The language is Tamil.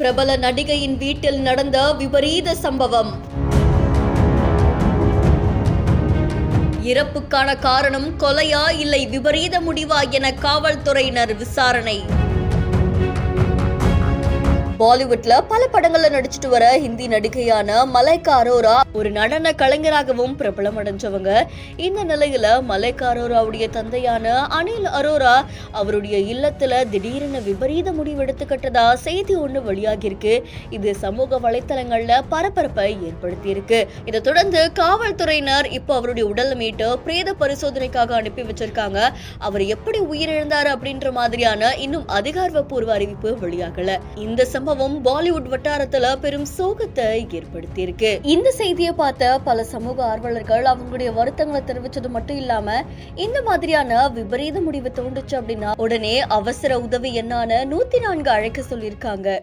பிரபல நடிகையின் வீட்டில் நடந்த விபரீத சம்பவம். இறப்புக்கான காரணம் கொலையா இல்லை விபரீத முடிவா என காவல்துறையினர் விசாரணை. பாலிவுட்ல பல படங்கள்ல நடிச்சிட்டு வர ஹிந்தி நடிகையான மலைக்கா அரோரா ஒரு நடன கலைஞராகவும் பிரபலம் அடைஞ்சவங்க. இந்த நிலையில மலைக்கா அரோராவுடைய தந்தையான அனில் அரோரா அவருடைய இல்லத்துல திடீரென விபரீத முடிவு எடுத்துக்கிட்டதா செய்தி ஒண்ணு வெளியாகி இருக்கு. இது சமூக வலைத்தளங்கள்ல பரபரப்பை ஏற்படுத்தி இருக்கு. இதை தொடர்ந்து காவல்துறையினர் இப்போ அவருடைய உடலை மீட்டு பிரேத பரிசோதனைக்காக அனுப்பி வச்சிருக்காங்க. அவர் எப்படி உயிரிழந்தாரு அப்படின்ற மாதிரியான இன்னும் அதிகாரப்பூர்வ அறிவிப்பு வெளியாகல. இந்த சம்பவம் பாலிவுட் வட்டாரத்துல பெரும் சோகத்தை ஏற்படுத்தி இருக்கு. இந்த செய்தியை பார்த்த பல சமூக ஆர்வலர்கள் அவங்களுடைய வருத்தங்களை தெரிவிச்சது மட்டும் இல்லாம இந்த மாதிரியான விபரீத முடிவு தோன்றுச்சு அப்படின்னா உடனே அவசர உதவி எண்ணான 104 அழைக்க சொல்லியிருக்காங்க.